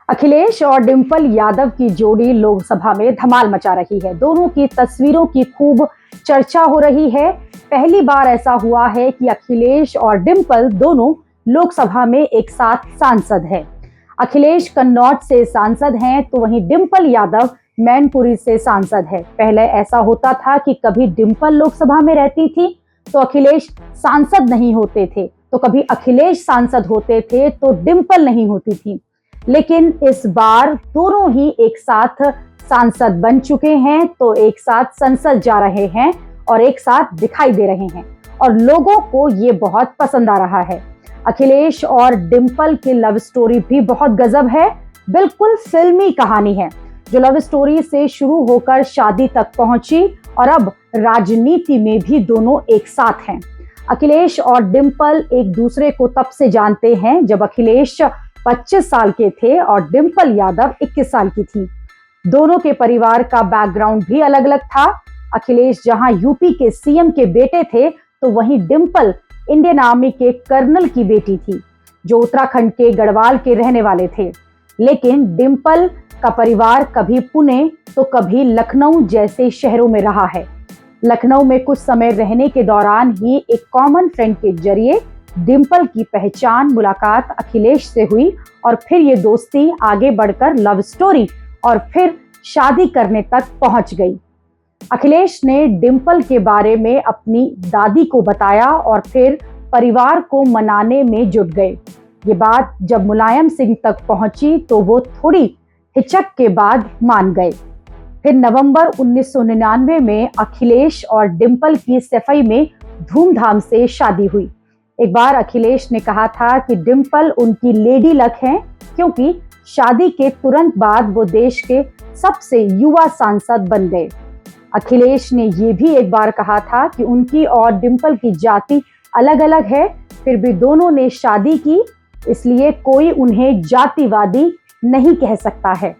अखिलेश और डिंपल यादव की जोड़ी लोकसभा में धमाल मचा रही है। दोनों की तस्वीरों की खूब चर्चा हो रही है। पहली बार ऐसा हुआ है कि अखिलेश और डिंपल दोनों लोकसभा में एक साथ सांसद हैं। अखिलेश कन्नौज से सांसद हैं तो वहीं डिंपल यादव मैनपुरी से सांसद है। पहले ऐसा होता था कि कभी डिंपल लोकसभा में रहती थी तो अखिलेश सांसद नहीं होते थे, तो कभी अखिलेश सांसद होते थे तो डिंपल नहीं होती थी। लेकिन इस बार दोनों ही एक साथ सांसद बन चुके हैं, तो एक साथ संसद जा रहे हैं और एक साथ दिखाई दे रहे हैं और लोगों को ये बहुत पसंद आ रहा है। अखिलेश और डिंपल की लव स्टोरी भी बहुत गजब है, बिल्कुल फिल्मी कहानी है जो लव स्टोरी से शुरू होकर शादी तक पहुंची और अब राजनीति में भी दोनों एक साथ हैं। अखिलेश और डिंपल एक दूसरे को तब से जानते हैं जब अखिलेश 25 साल के थे और डिंपल यादव 21 साल की थी। दोनों के परिवार का बैकग्राउंड भी अलग अलग था। अखिलेश जहां यूपी के सीएम के बेटे थे तो वहीं डिंपल इंडियन आर्मी के कर्नल की बेटी थी जो उत्तराखंड के गढ़वाल के रहने वाले थे। लेकिन डिंपल का परिवार कभी पुणे तो कभी लखनऊ जैसे शहरों में रहा है। लखनऊ में कुछ समय रहने के दौरान ही एक कॉमन फ्रेंड के जरिए डिंपल की पहचान मुलाकात अखिलेश से हुई और फिर ये दोस्ती आगे बढ़कर लव स्टोरी और फिर शादी करने तक पहुंच गई। अखिलेश ने डिंपल के बारे में अपनी दादी को बताया और फिर परिवार को मनाने में जुट गए। ये बात जब मुलायम सिंह तक पहुंची तो वो थोड़ी हिचक के बाद मान गए। फिर नवंबर 1999 में अखिलेश और डिंपल की सफाई में धूमधाम से शादी हुई। एक बार अखिलेश ने कहा था कि डिंपल उनकी लेडी लक हैं क्योंकि शादी के तुरंत बाद वो देश के सबसे युवा सांसद बन गए। अखिलेश ने ये भी एक बार कहा था कि उनकी और डिंपल की जाति अलग अलग है, फिर भी दोनों ने शादी की, इसलिए कोई उन्हें जातिवादी नहीं कह सकता है।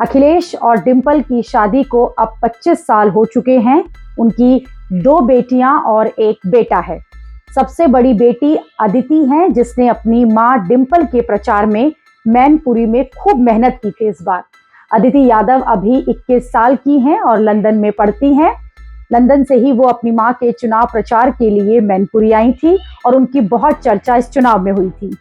अखिलेश और डिंपल की शादी को अब 25 साल हो चुके हैं। उनकी 2 बेटियां और एक बेटा है। सबसे बड़ी बेटी अदिति हैं जिसने अपनी मां डिंपल के प्रचार में मैनपुरी में खूब मेहनत की थी। इस बार अदिति यादव अभी 21 साल की हैं और लंदन में पढ़ती हैं। लंदन से ही वो अपनी मां के चुनाव प्रचार के लिए मैनपुरी आई थी और उनकी बहुत चर्चा इस चुनाव में हुई थी।